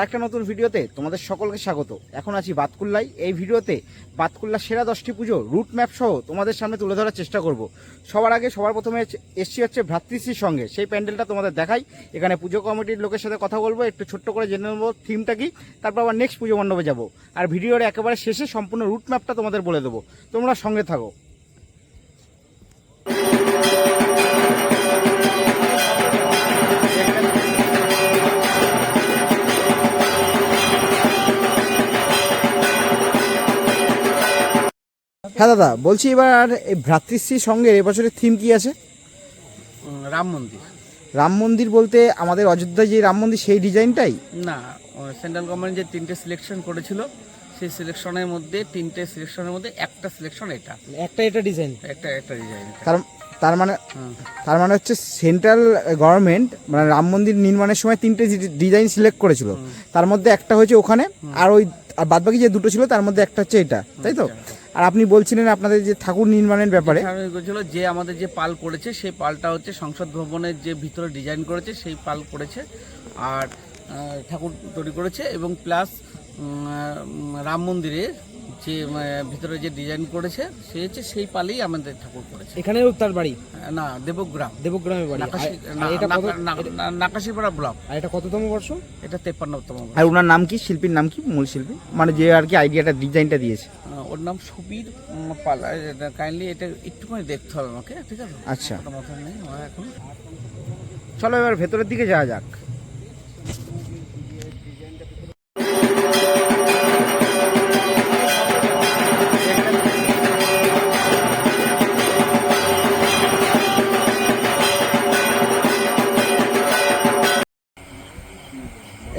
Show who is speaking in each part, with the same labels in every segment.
Speaker 1: আরেকটা নতুন ভিডিওতে তোমাদের সকলকে স্বাগত। এখন আছি বাতকুল্লায়। এই ভিডিওতে বাতকুল্লার সেরা 10টি পুজো রুট ম্যাপ সহ তোমাদের সামনে তুলে ধরার চেষ্টা করব। সবার প্রথমে এসছি হচ্ছে ভ্রাতৃশ্রীর সঙ্গে, সেই প্যান্ডেলটা তোমাদের দেখাই। এখানে পুজো কমিটির লোকের সাথে কথা বলবো, একটু ছোট্ট করে জেনে নেবো থিমটা কি, তারপর আবার নেক্সট পুজো মণ্ডপে যাবো। আর ভিডিওর একেবারে শেষে সম্পূর্ণ রুট ম্যাপটা তোমাদের বলে দেবো, তোমরা সঙ্গে থাকো। হ্যাঁ দাদা, বলছি এবার এই ভ্রাতৃশ্রীর সঙ্গে এবছরের থিম কি আছে?
Speaker 2: রাম মন্দির।
Speaker 1: রাম মন্দির বলতে আমাদের অযোধ্যায় যে রাম মন্দির সেই ডিজাইনটাই?
Speaker 2: না, সেন্ট্রাল গভর্নমেন্ট যে 3টে সিলেকশন করেছিল সেই সিলেকশনের মধ্যে 3টে সিলেকশনের মধ্যে একটা সিলেকশন এটা
Speaker 1: ডিজাইন,
Speaker 2: একটা ডিজাইন।
Speaker 1: তার মানে হচ্ছে সেন্ট্রাল গভর্নমেন্ট মানে রাম মন্দির নির্মাণের সময় 3টে ডিজাইন সিলেক্ট করেছিল, তার মধ্যে একটা হয়েছে ওখানে, আর ওই বাদবাকি যে দুটো ছিল তার মধ্যে একটা হচ্ছে এটা, তাই তো? আর আপনি বলছিলেন আপনাদের যে ঠাকুর নির্মাণের ব্যাপারে,
Speaker 2: যে আমাদের যে পাল করেছে সেই পালটা হচ্ছে সংসদ ভবনের যে ভিতরে ডিজাইন করেছে সেই পাল করেছে, আর ঠাকুর তৈরি করেছে, এবং প্লাস রাম মন্দিরের যে ভিতরে যে ডিজাইন করেছে সে হচ্ছে সেই পালেই আমাদের ঠাকুর করেছে।
Speaker 1: এখানেও তার বাড়ি?
Speaker 2: না, দেবগ্রামের বাড়ি, নাকাশিপাড়া ব্লক। আর এটা কততম বর্ষ? এটা 53তম।
Speaker 1: আর ওনার নাম কি, শিল্পীর নাম কি, মূল শিল্পী মানে যে আর কি আইডিয়াটা ডিজাইনটা দিয়েছে?
Speaker 2: ওর নাম সুবীর পাল। কাইন্ডলি এটা একটুখানি দেখতে হবে আমাকে, ঠিক আছে?
Speaker 1: আচ্ছা,
Speaker 2: মাথায় নেই এখন।
Speaker 1: চলো এবার ভেতরের দিকে যাওয়া যাক।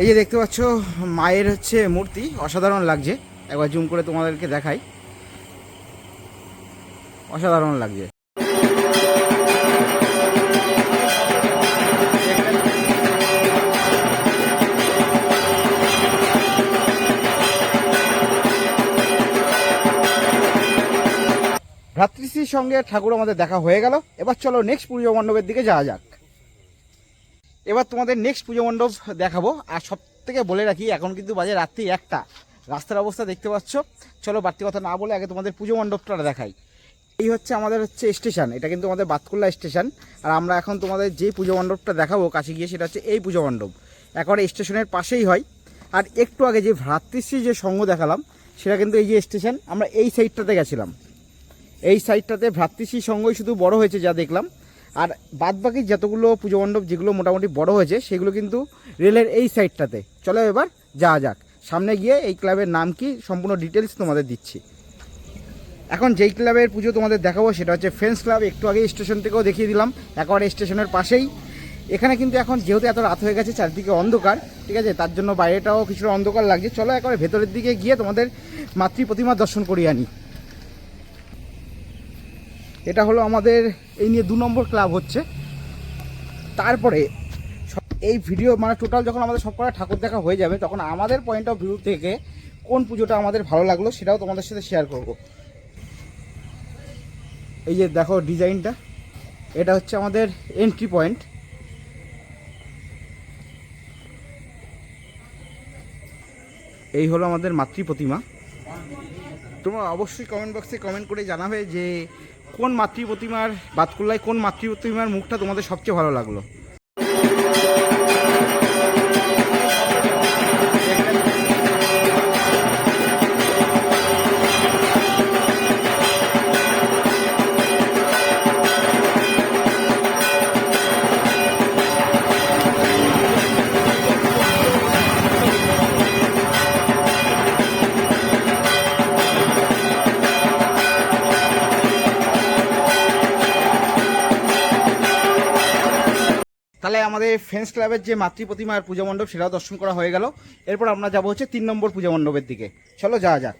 Speaker 1: এই যে দেখতে পাচ্ছ মায়ের হচ্ছে মূর্তি, অসাধারণ লাগছে। একবার জুম করে তোমাদেরকে দেখাই, অসাধারণ লাগছে। ভ্রাতৃশ্রীর সঙ্গে ঠাকুর আমাদের দেখা হয়ে গেল। এবার চলো নেক্সট পুজো মণ্ডপের দিকে যাওয়া যাক। এবার তোমাদের নেক্সট পুজো মণ্ডপ দেখাবো। আর সব থেকে বলে রাখি, এখন কিন্তু বাজে রাত্রি 1টা, রাস্তার অবস্থা দেখতে পাচ্ছ। চলো বাড়তি কথা না বলে আগে তোমাদের পুজো মণ্ডপটা দেখাই। এই হচ্ছে আমাদের হচ্ছে স্টেশন, এটা কিন্তু আমাদের বাতকুল্লা স্টেশন। আর আমরা এখন তোমাদের যে পুজো মণ্ডপটা দেখাবো কাছে গিয়ে, সেটা হচ্ছে এই পুজো মণ্ডপ, একেবারে স্টেশনের পাশেই হয়। আর একটু আগে যে ভ্রাতৃশ্রী যে সঙ্গ দেখালাম সেটা কিন্তু এই যে স্টেশন, আমরা এই সাইডটাতে গেছিলাম। এই সাইডটাতে ভ্রাতৃশ্রী সঙ্গই শুধু বড় হয়েছে যা দেখলাম, আর বাদবাকি যতগুলো পুজো মণ্ডপ যেগুলো মোটামুটি বড় হয়েছে সেগুলো কিন্তু রেলের এই সাইডটাতে। চলো এবার যাওয়া যাক, সামনে গিয়ে এই ক্লাবের নাম কি সম্পূর্ণ ডিটেলস তোমাদের দিচ্ছি। এখন যেই ক্লাবের পুজো তোমাদের দেখাবো সেটা হচ্ছে ফ্রেন্ডস ক্লাব। একটু আগে স্টেশন থেকেও দেখিয়ে দিলাম, একেবারে স্টেশনের পাশেই। এখানে কিন্তু এখন যেহেতু এত রাত হয়ে গেছে, চারদিকে অন্ধকার, ঠিক আছে, তার জন্য বাইরেটাও কিছুটা অন্ধকার লাগছে। চলো একেবারে ভেতরের দিকে গিয়ে তোমাদের মাতৃ প্রতিমা দর্শন করিয়ে আনি। এটা হলো আমাদের এই নিয়ে 2 নম্বর ক্লাব হচ্ছে। তারপরে এই ভিডিও মানে টোটাল যখন আমাদের সব কটা ঠাকুর দেখা হয়ে যাবে, তখন আমাদের পয়েন্ট অফ ভিউ থেকে কোন পুজোটা আমাদের ভালো লাগলো সেটাও তোমাদের সাথে শেয়ার করব। এই যে দেখো ডিজাইনটা, এটা হচ্ছে আমাদের এন্ট্রি পয়েন্ট। এই হলো আমাদের মাতৃ প্রতিমা। তোমরা অবশ্যই কমেন্ট বক্সে কমেন্ট করে জানাবে যে কোন মাতৃ প্রতিমার, বাতকুল্লায় কোন মাতৃ প্রতিমার মুখটা তোমাদের সবচেয়ে ভালো লাগলো। তাহলে আমাদের ফ্রেন্ডস ক্লাবের যে মাতৃ প্রতিমার পূজা মণ্ডপ সেটাও দর্শন করা হয়ে গেল। এরপর আমরা যাবো হচ্ছে 3 নম্বর পূজা মণ্ডপের দিকে। চলো যাওয়া যাক।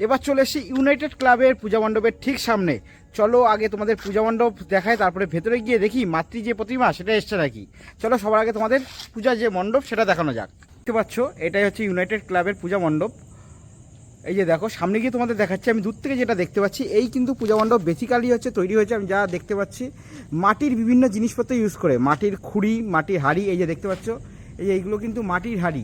Speaker 1: এবার চলে এসেছি ইউনাইটেড ক্লাবের পূজা মণ্ডপের ঠিক সামনে। চলো আগে তোমাদের পূজা মণ্ডপ দেখায়, তারপরে ভেতরে গিয়ে দেখি মাতৃ যে প্রতিমা সেটা এসছে নাকি। চলো সবার আগে তোমাদের পূজা যে মণ্ডপ সেটা দেখানো যাক। দেখতে পাচ্ছ এটাই হচ্ছে ইউনাইটেড ক্লাবের পূজা মণ্ডপ। এই যে দেখো সামনে গিয়ে তোমাদের দেখাচ্ছি, আমি দূর থেকে যেটা দেখতে পাচ্ছি এই কিন্তু পূজা মণ্ডপ বেসিক্যালি হচ্ছে তৈরি হয়েছে, আমি যা দেখতে পাচ্ছি মাটির বিভিন্ন জিনিসপত্র ইউজ করে, মাটির খুঁড়ি, মাটির হাড়ি, এই যে দেখতে পাচ্ছ এই যে এইগুলো কিন্তু মাটির হাঁড়ি।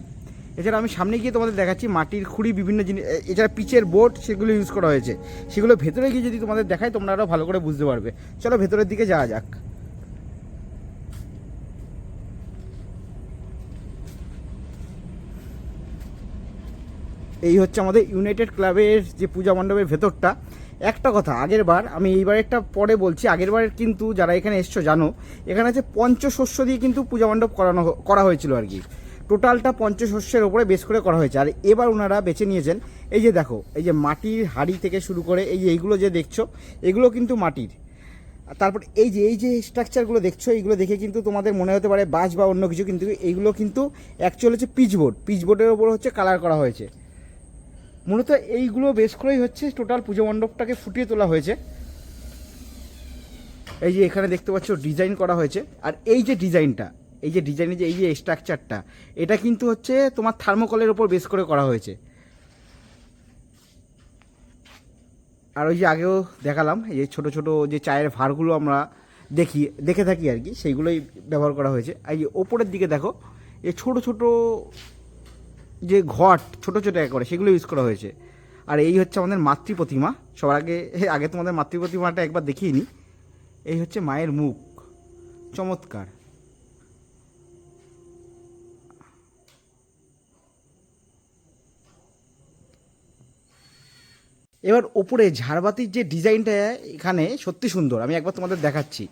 Speaker 1: এছাড়া আমি সামনে গিয়ে তোমাদের দেখাচ্ছি মাটির খুঁড়ি, বিভিন্ন জিনিস, এছাড়া পিচের বোর্ড সেগুলো ইউজ করা হয়েছে। সেগুলো ভেতরে গিয়ে যদি তোমাদের দেখাই তোমরা আরও ভালো করে বুঝতে পারবে। চলো ভেতরের দিকে যাওয়া যাক। এই হচ্ছে আমাদের ইউনাইটেড ক্লাবের যে পূজা মণ্ডপের ভেতরটা। একটা কথা, আগের বার, আমি এইবারেরটা পরে বলছি, আগের বারের কিন্তু যারা এখানে এসছো জানো, এখানে হচ্ছে পঞ্চশস্য দিয়ে কিন্তু পূজা মণ্ডপ করা হয়েছিল আর কি। টোটালটা পঞ্চশস্যের ওপরে বেশ করে করা হয়েছে। আর এবার ওনারা বেছে নিয়েছেন, এই যে দেখো, এই যে মাটির হাঁড়ি থেকে শুরু করে এই যে এইগুলো যে দেখছো, এগুলো কিন্তু মাটির। তারপর এই যে স্ট্রাকচারগুলো দেখছো, এইগুলো দেখে কিন্তু তোমাদের মনে হতে পারে বাঁশ বা অন্য কিছু, কিন্তু এইগুলো কিন্তু অ্যাকচুয়ালি হচ্ছে পিচবোর্ডের ওপর হচ্ছে কালার করা হয়েছে। মূলত এইগুলো বেশ করেই হচ্ছে টোটাল পুজো মণ্ডপটাকে ফুটিয়ে তোলা হয়েছে। এই যে এখানে দেখতে পাচ্ছ ডিজাইন করা হয়েছে। আর এই যে ডিজাইনটা, এই যে ডিজাইনের যে এই যে স্ট্রাকচারটা, এটা কিন্তু হচ্ছে তোমার থার্মোকলের ওপর বেস করে করা হয়েছে। আর ওই যে আগেও দেখালাম, এই যে ছোটো ছোটো যে চায়ের ভাঁড়গুলো আমরা দেখে থাকি আর কি, সেইগুলোই ব্যবহার করা হয়েছে। আর এই ওপরের দিকে দেখো, এই ছোটো ছোটো যে ঘট ছোটো ছোটো করে সেগুলো ইউজ করা হয়েছে। আর এই হচ্ছে আমাদের মাতৃ প্রতিমা। সবার আগে তোমাদের মাতৃ প্রতিমাটা একবার দেখিয়ে নিই। এই হচ্ছে মায়ের মুখ, চমৎকার। এবার ওপরে ঝাড়বাতির যে ডিজাইনটা এখানে সত্যি সুন্দর, আমি একবার তোমাদের দেখাচ্ছি।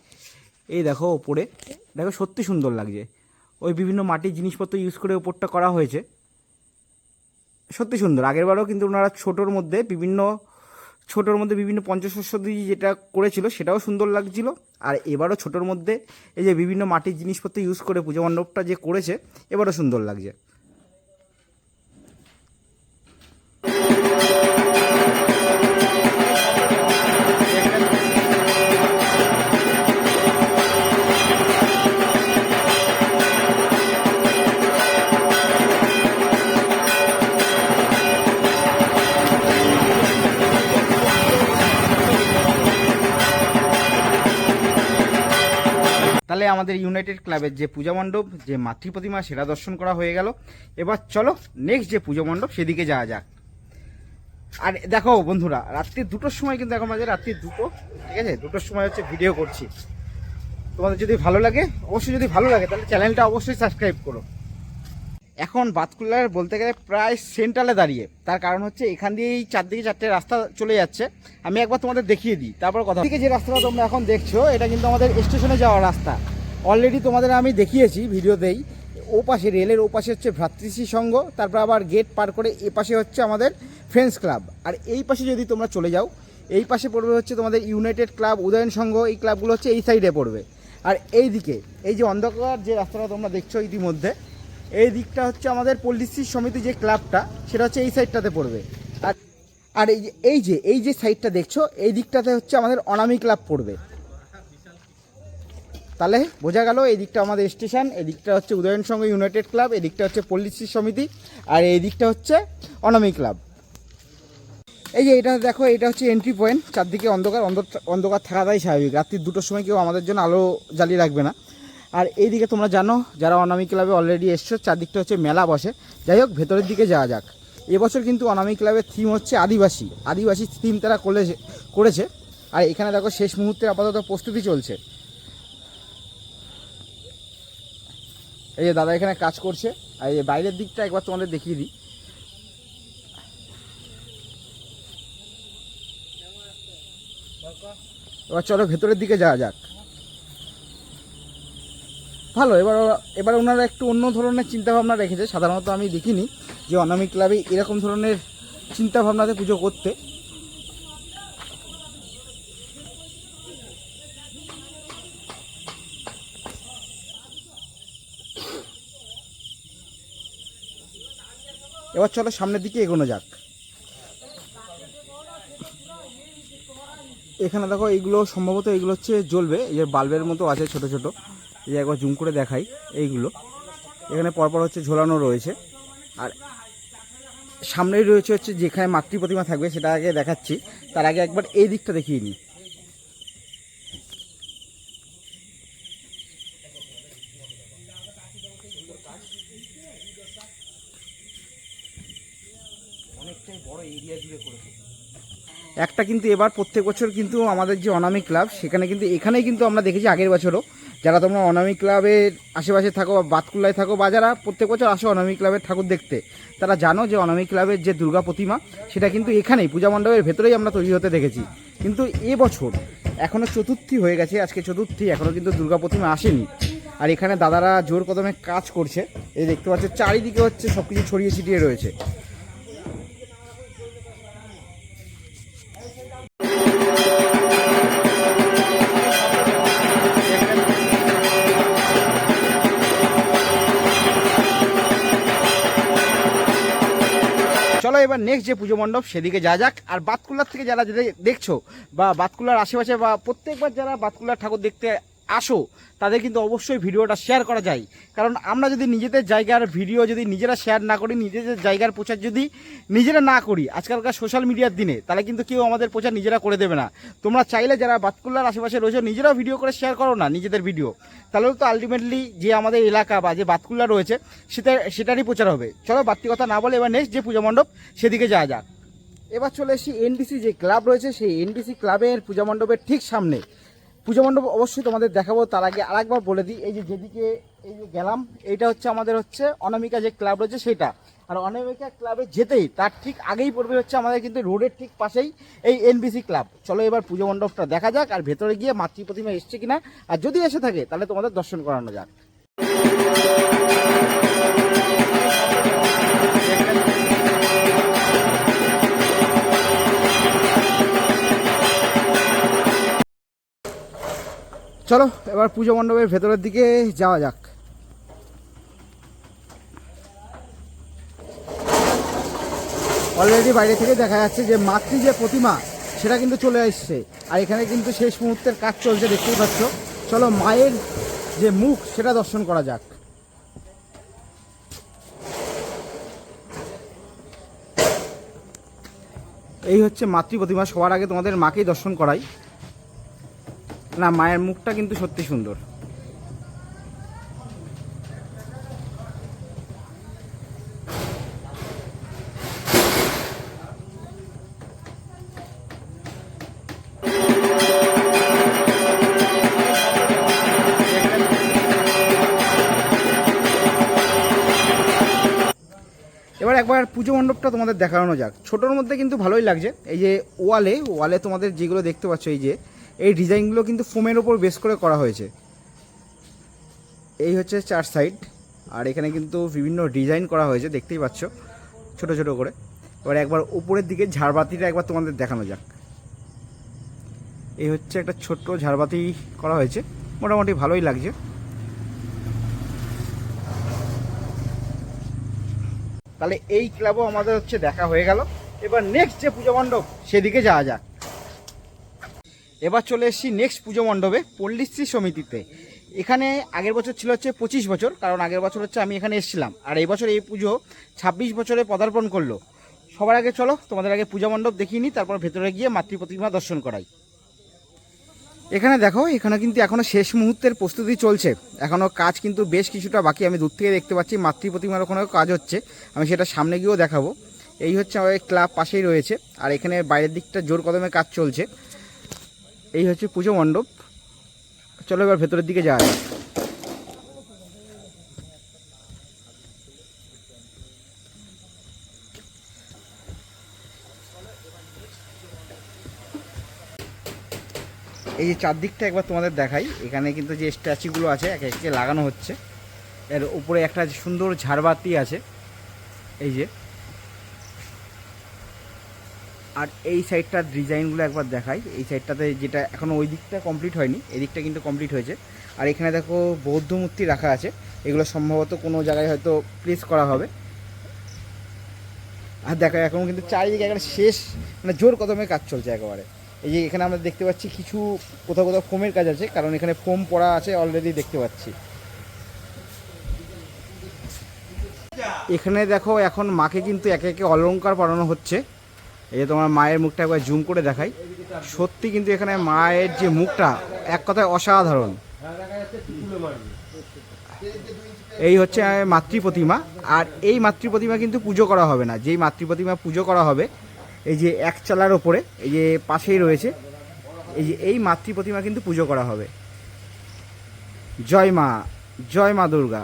Speaker 1: এই দেখো ওপরে, দেখো সত্যি সুন্দর লাগছে। ওই বিভিন্ন মাটির জিনিসপত্র ইউজ করে ওপরটা করা হয়েছে, সত্যি সুন্দর। আগেরবারও কিন্তু ওনারা ছোটোর মধ্যে বিভিন্ন পঞ্চশস্য দিয়ে যেটা করেছিল সেটাও সুন্দর লাগছিল। আর এবারও ছোটোর মধ্যে এই যে বিভিন্ন মাটির জিনিসপত্র ইউজ করে পুজো মণ্ডপটা যে করেছে, এবারও সুন্দর লাগছে। তাহলে আমাদের ইউনাইটেড ক্লাবের যে পূজা মণ্ডপ, যে মাতৃ প্রতিমা, সেটা দর্শন করা হয়ে গেল। এবার চলো নেক্সট যে পুজো মণ্ডপ সেদিকে যাওয়া যাক। আর দেখো বন্ধুরা, রাত্রি 2টোর সময়, কিন্তু এখন বাজে রাত্রি 2টো, ঠিক আছে? 2টোর সময় হচ্ছে ভিডিও করছি। তোমাদের যদি ভালো লাগে, অবশ্যই যদি ভালো লাগে তাহলে চ্যানেলটা অবশ্যই সাবস্ক্রাইব করো। এখন বাতকুল্লার বলতে গেলে প্রায় সেন্ট্রালে দাঁড়িয়ে, তার কারণ হচ্ছে এখান দিয়েই চারদিকে 4টে রাস্তা চলে যাচ্ছে। আমি একবার তোমাদের দেখিয়ে দিই, তারপর কথা। থেকে যে রাস্তাটা তোমরা এখন দেখছো, এটা কিন্তু আমাদের স্টেশনে যাওয়ার রাস্তা। অলরেডি তোমাদের আমি দেখিয়েছি ভিডিওতেই। ও পাশে রেলের ও পাশে হচ্ছে ভ্রাতৃশ্রী সংঘ, তারপর আবার গেট পার করে এ পাশে হচ্ছে আমাদের ফ্রেন্ডস ক্লাব। আর এই পাশে যদি তোমরা চলে যাও, এই পাশে পড়বে হচ্ছে তোমাদের ইউনাইটেড ক্লাব, উদয়ন সংঘ। এই ক্লাবগুলো হচ্ছে এই সাইডে পড়বে। আর এই দিকে এই যে অন্ধকার যে রাস্তাটা তোমরা দেখছো ইতিমধ্যে, এই দিকটা হচ্ছে আমাদের পল্লীশ্রী সমিতি যে ক্লাবটা, সেটা হচ্ছে এই সাইডটাতে পড়বে। আর আর এই যে সাইডটা দেখছো, এই দিকটাতে হচ্ছে আমাদের অনামী ক্লাব পড়বে। তাহলে বোঝা গেল, এই দিকটা আমাদের স্টেশন, এই দিকটা হচ্ছে উদয়ন সংঘ ইউনাইটেড ক্লাব, এই দিকটা হচ্ছে পল্লীশ্রী সমিতি, আর এই দিকটা হচ্ছে অনামী ক্লাব। এই যে এটা দেখো, এটা হচ্ছে এন্ট্রি পয়েন্ট। চারদিকে অন্ধকার থাকাটাই স্বাভাবিক। রাত্রি 2টোর সময় কেউ আমাদের জন্য আলো জ্বালিয়ে রাখবে না। আর এইদিকে তোমরা জানো, যারা অনামী ক্লাবে অলরেডি এসছো, চারদিকটা হচ্ছে মেলা বসে। যাই হোক, ভেতরের দিকে যাওয়া যাক। এবছর কিন্তু অনামী ক্লাবের থিম হচ্ছে আদিবাসী থিম তারা করেছে। আর এখানে দেখো শেষ মুহূর্তে আপাতত প্রস্তুতি চলছে। এই যে দাদা এখানে কাজ করছে। আর এই বাইরের দিকটা একবার তোমাদের দেখিয়ে দিই। এবার চলো ভেতরের দিকে যাওয়া যাক। ভালো, এবার ওনারা একটু অন্য ধরনের চিন্তাভাবনা রেখেছে। সাধারণত আমি দেখিনি যে অনামী ক্লাবে এরকম ধরনের চিন্তাভাবনাতে পুজো করতে। এবার চলো সামনের দিকে এগোনো যাক। এখানে দেখো, এইগুলো সম্ভবত এগুলো হচ্ছে জ্বলবে, এই যে বাল্বের মতো আছে ছোট ছোট। এই যে একবার জুম করে দেখাই, এইগুলো এখানে পরপর হচ্ছে ঝোলানো রয়েছে। আর সামনেই রয়েছে হচ্ছে যেখানে মাতৃ প্রতিমা থাকবে, সেটা আগে দেখাচ্ছি। তার আগে একবার এই দিকটা দেখিয়ে নিই। বড় এরিয়া জুড়ে করেছে। একটা কিন্তু এবার প্রত্যেক বছর কিন্তু আমাদের যে অনামিক ক্লাব সেখানে কিন্তু এখানেই কিন্তু আমরা দেখেছি আগের বছরও, যারা তোমরা অনামিক ক্লাবের আশেপাশে থাকো বা বাতকুল্লায় থাকো বা যারা প্রত্যেক বছর আসো অনামিক ক্লাবের ঠাকুর দেখতে, তারা জানো যে অনামিক ক্লাবের যে দুর্গা প্রতিমা সেটা কিন্তু এখানেই পূজা মণ্ডপের ভেতরেই আমরা তৈরি হতে দেখেছি। কিন্তু এবছর এখনও চতুর্থী হয়ে গেছে, আজকে চতুর্থী, এখনও কিন্তু দুর্গা প্রতিমা আসেনি। আর এখানে দাদারা জোর কদমে কাজ করছে, এই দেখতে পাচ্ছে চারিদিকে হচ্ছে সব কিছু ছড়িয়ে ছিটিয়ে রয়েছে। চলো এবার নেক্সট যে পুজো মণ্ডপ সেদিকে যা যাক। আর বাতকুল্লার থেকে যারা দেখছো বা বাতকুল্লার আশেপাশে বা প্রত্যেকবার যারা বাতকুল্লার ঠাকুর দেখতে আসো, তাদের কিন্তু অবশ্যই ভিডিওটা শেয়ার করা যায়। কারণ আমরা যদি নিজেদের জায়গার ভিডিও যদি নিজেরা শেয়ার না করি, নিজেদের জায়গার প্রচার যদি নিজেরা না করি আজকালকার সোশ্যাল মিডিয়ার দিনে, তাহলে কিন্তু কেউ আমাদের প্রচার নিজেরা করে দেবে না। তোমরা চাইলে যারা বাতকুল্লার আশেপাশে রয়েছে নিজেরাও ভিডিও করে শেয়ার করো না নিজেদের ভিডিও, তাহলেও তো আলটিমেটলি যে আমাদের এলাকা বা যে বাতকুল্লা রয়েছে সেটারই প্রচার হবে। চলো বাড়তি কথা না বলে এবার নেক্সট যে পূজা মণ্ডপ সেদিকে যাওয়া যাক। এবার চলে এসেছি এনডিসি যে ক্লাব রয়েছে সেই এনডিসি ক্লাবের পূজা মণ্ডপের ঠিক সামনে। পূজা মণ্ডপ অবশ্যই তোমাদের দেখাবো, তার আগে আরেকবার বলে দিই, এই যে যেদিকে এই যে গেলাম এইটা হচ্ছে আমাদের হচ্ছে অনামিকা যে ক্লাব রয়েছে সেটা। আর অনামিকা ক্লাবে যেতেই তার ঠিক আগেই পড়বে হচ্ছে আমাদের কিন্তু রোডের ঠিক পাশেই এই এনবিসি ক্লাব। চলো এবার পূজা মণ্ডপটা দেখা যাক আর ভেতরে গিয়ে মাতৃ প্রতিমা এসছে কিনা, আর যদি এসে থাকে তাহলে তোমাদের দর্শন করানো যাক। চলো এবার পুজো মণ্ডপের ভেতরের দিকে যাওয়া যাক। অলরেডি বাইরে থেকে দেখা যাচ্ছে যে মাতৃ যে প্রতিমা সেটা কিন্তু চলে আসছে, আর এখানে কিন্তু শেষ মুহূর্তের কাজ চলছে দেখতেই পাচ্ছ। চলো মায়ের যে মুখ সেটা দর্শন করা যাক। এই হচ্ছে মাতৃ প্রতিমা, সবার আগে তোমাদের মাকেই দর্শন করাই। না, মায়ের মুখটা কিন্তু সত্যি সুন্দর। এবার একবার পুজো মণ্ডপটা তোমাদের দেখানো যাক। ছোটোর মধ্যে কিন্তু ভালোই লাগছে। এই যে ওয়ালে তোমাদের যেগুলো দেখতে পাচ্ছ, এই যে এই ডিজাইনগুলো কিন্তু ফোমের ওপর বেস করে করা হয়েছে। এই হচ্ছে চার সাইড, আর এখানে কিন্তু বিভিন্ন ডিজাইন করা হয়েছে দেখতেই পাচ্ছ ছোট ছোট করে। এবার একবার উপরের দিকে ঝাড়বাতিটা একবার তোমাদের দেখানো যাক। এই হচ্ছে একটা ছোট্ট ঝাড়বাতি করা হয়েছে, মোটামুটি ভালোই লাগছে। তাহলে এই ক্লাবও আমাদের হচ্ছে দেখা হয়ে গেল। এবার নেক্সট যে পুজো মণ্ডপ সেদিকে যাওয়া যাক। এবার চলে এসেছি নেক্সট পুজো মণ্ডপে পল্লীশ্রী সমিতিতে। এখানে আগের বছর ছিল হচ্ছে 25 বছর, কারণ আগের বছর হচ্ছে আমি এখানে এসেছিলাম, আর এই বছর এই পুজো 26 বছরে পদার্পণ করলো। সবার আগে চলো তোমাদের আগে পূজা মণ্ডপ দেখিয়ে নিই, তারপর ভেতরে গিয়ে মাতৃ প্রতিমা দর্শন করাই। এখানে দেখো, এখানে কিন্তু এখনও শেষ মুহূর্তের প্রস্তুতি চলছে, এখনও কাজ কিন্তু বেশ কিছুটা বাকি। আমি দূর থেকে দেখতে পাচ্ছি মাতৃ প্রতিমার ওখানেও কাজ হচ্ছে, আমি সেটা সামনে গিয়েও দেখাবো। এই হচ্ছে আমাদের ক্লাব পাশেই রয়েছে, আর এখানে বাইরের দিকটা জোর কদমে কাজ চলছে। এই হচ্ছে পুজো মণ্ডপ। চলো এবার ভেতরের দিকে যাওয়া যায়। এই যে চারদিকটা একবার তোমাদের দেখাই। এখানে কিন্তু যে স্ট্যাচুগুলো আছে একে একে লাগানো হচ্ছে। এর উপরে একটা সুন্দর ঝাড়বাতি আছে, এই যে। আর এই সাইডটার ডিজাইনগুলো একবার দেখাই। এই সাইডটাতে যেটা এখনও ওই দিকটা কমপ্লিট হয়নি, এই দিকটা কিন্তু কমপ্লিট হয়েছে। আর এখানে দেখো বৌদ্ধ মূর্তি রাখা আছে, এগুলো সম্ভবত কোনো জায়গায় হয়তো প্লেস করা হবে। আর দেখো এখন কিন্তু চারিদিকে একেবারে শেষ, মানে জোর কদমে কাজ চলছে একেবারে। এই যে এখানে আমরা দেখতে পাচ্ছি কিছু কোথাও কোথাও ফোমের কাজ আছে, কারণ এখানে ফোম পড়া আছে অলরেডি দেখতে পাচ্ছি। এখানে দেখো এখন মাকে কিন্তু একে একে অলংকার পরানো হচ্ছে। এই যে তোমার মায়ের মুখটা একবার জুম করে দেখাই, সত্যি কিন্তু এখানে মায়ের যে মুখটা এক কথায় অসাধারণ। এই হচ্ছে মাতৃ প্রতিমা। আর এই মাতৃ প্রতিমা কিন্তু পুজো করা হবে না, যেই মাতৃ প্রতিমা পুজো করা হবে এই যে এক চালার ওপরে এই যে পাশেই রয়েছে, এই যে এই মাতৃ প্রতিমা কিন্তু পুজো করা হবে। জয় মা, জয় মা দুর্গা।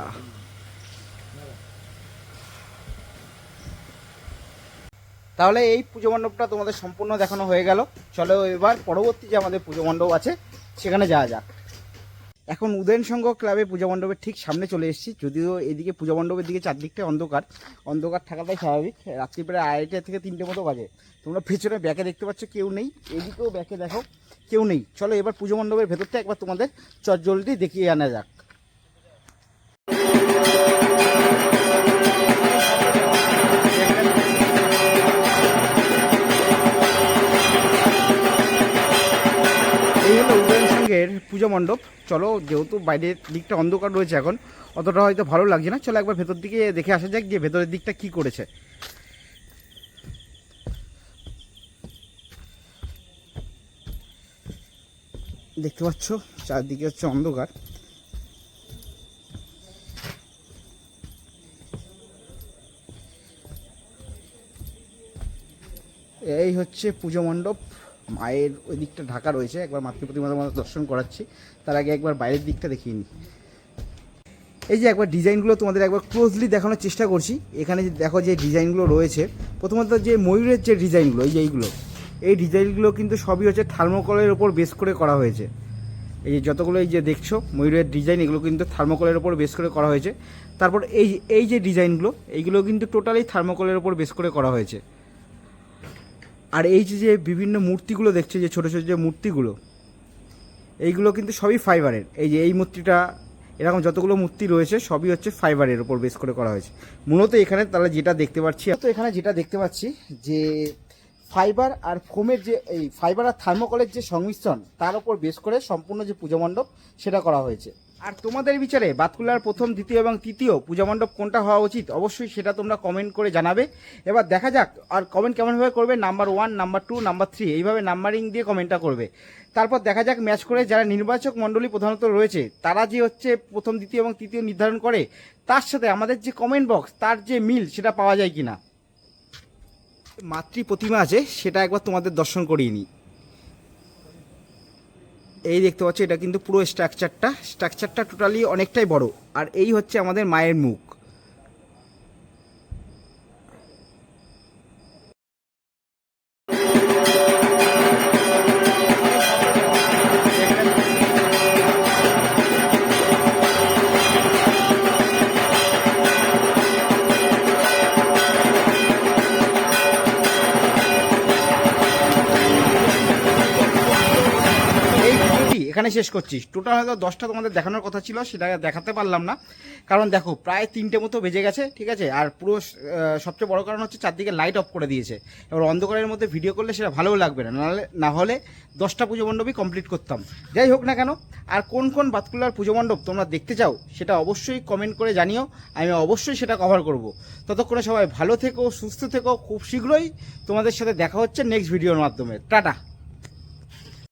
Speaker 1: তাহলে এই পুজো মণ্ডপটা তোমাদের সম্পূর্ণ দেখানো হয়ে গেল। চলো এবার পরবর্তী যে আমাদের পুজো মণ্ডপ আছে সেখানে যাওয়া যাক। এখন উদয়ন সংঘ ক্লাবে পূজা মণ্ডপের ঠিক সামনে চলে এসেছি, যদিও এদিকে পূজা মণ্ডপের দিকে চারদিকটা অন্ধকার থাকাটাই স্বাভাবিক। রাত্রি প্রায় 2:30 থেকে 3টে মতো বাজে। তোমরা পেছনে ব্যাকে দেখতে পাচ্ছ কেউ নেই, এদিকেও ব্যাকে দেখো কেউ নেই। চলো এবার পূজা মণ্ডপের ভেতরটা একবার তোমাদের চটজলদি দেখিয়ে আনা যাক। এই হলো উদয়ন সংঘের পুজো মণ্ডপ। চলো, যেহেতু বাইরের দিকটা অন্ধকার রয়েছে এখন অতটা হয়তো ভালো লাগছে না, চলো একবার ভেতর দিকে দেখে আসা যাক যে ভেতরের দিকটা কি করেছে। দেখতে পাচ্ছ চারদিকে হচ্ছে অন্ধকার। এই হচ্ছে পুজো মণ্ডপ। মায়ের ওই দিকটা ঢাকা রয়েছে, একবার মাতৃ প্রতিমার মধ্যে দর্শন করাচ্ছি। তার আগে একবার বাইরের দিকটা দেখিয়ে নিই। এই যে একবার ডিজাইনগুলো তোমাদের একবার ক্লোজলি দেখানোর চেষ্টা করছি। এখানে দেখো যে ডিজাইনগুলো রয়েছে, প্রথমত যে ময়ূরের যে ডিজাইনগুলো এই ডিজাইনগুলো কিন্তু সবই হচ্ছে থার্মোকলের ওপর বেস করে করা হয়েছে। এই যে যতগুলো এই যে দেখছো ময়ূরের ডিজাইন, এগুলো কিন্তু থার্মোকলের ওপর বেস করে করা হয়েছে। তারপর এই যে ডিজাইনগুলো এইগুলো কিন্তু টোটালি থার্মোকলের ওপর বেস করে করা হয়েছে। আর এই যে বিভিন্ন মূর্তিগুলো দেখছে, যে ছোটো ছোটো যে মূর্তিগুলো, এইগুলো কিন্তু সবই ফাইবারের। এই যে এই মূর্তিটা, এরকম যতগুলো মূর্তি রয়েছে সবই হচ্ছে ফাইবারের ওপর বেস করে করা হয়েছে। মূলত এখানে তাহলে যেটা দেখতে পাচ্ছি যে ফাইবার আর ফোমের যে এই ফাইবার আর থার্মোকলের যে সংমিশ্রণ, তার উপর বেস করে সম্পূর্ণ যে পূজা মণ্ডপ সেটা করা হয়েছে। আর তোমাদের বিচারে বাতকুল্লার প্রথম, দ্বিতীয় এবং তৃতীয় পূজা মণ্ডপ কোনটা হওয়া উচিত অবশ্যই সেটা তোমরা কমেন্ট করে জানাবে। এবার দেখা যাক আর কমেন্ট কেমনভাবে করবে, নাম্বার 1, নাম্বার 2, নাম্বার 3 এইভাবে নাম্বারিং দিয়ে কমেন্টটা করবে। তারপর দেখা যাক ম্যাচ করে যারা নির্বাচক মণ্ডলী প্রধানত রয়েছে তারা যে হচ্ছে প্রথম, দ্বিতীয় এবং তৃতীয় নির্ধারণ করে, তার সাথে আমাদের যে কমেন্ট বক্স তার যে মিল সেটা পাওয়া যায় কিনা। মাতৃ প্রতিমা আছে সেটা একবার তোমাদের দর্শন করিয়ে নিই। এই দেখতে পাচ্ছ এটা কিন্তু পুরো স্ট্রাকচারটা টোটালি অনেকটাই বড়। আর এই হচ্ছে আমাদের মায়ের মুখ। এখানে শেষ করছি। টোটাল হয়তো 10টা তোমাদের দেখানোর কথা ছিল, সেটা দেখাতে পারলাম না, কারণ দেখো প্রায় 3টে মতো বেজে গেছে, ঠিক আছে। আর পুরো সবচেয়ে বড় কারণ হচ্ছে চারদিকে লাইট অফ করে দিয়েছে। এবার অন্ধকারের মধ্যে ভিডিও করলে সেটা ভালোও লাগবে না, না হলে 10টা পুজো মণ্ডপই কমপ্লিট করতাম। যাই হোক না কেন, আর কোন কোন বাতকুল্লার পুজো মণ্ডপ তোমরা দেখতে চাও সেটা অবশ্যই কমেন্ট করে জানিও, আমি অবশ্যই সেটা কভার করব। ততক্ষণে সবাই ভালো থেকো, সুস্থ থেকো। খুব শীঘ্রই তোমাদের সাথে দেখা হচ্ছে নেক্সট ভিডিওর মাধ্যমে। টাটা।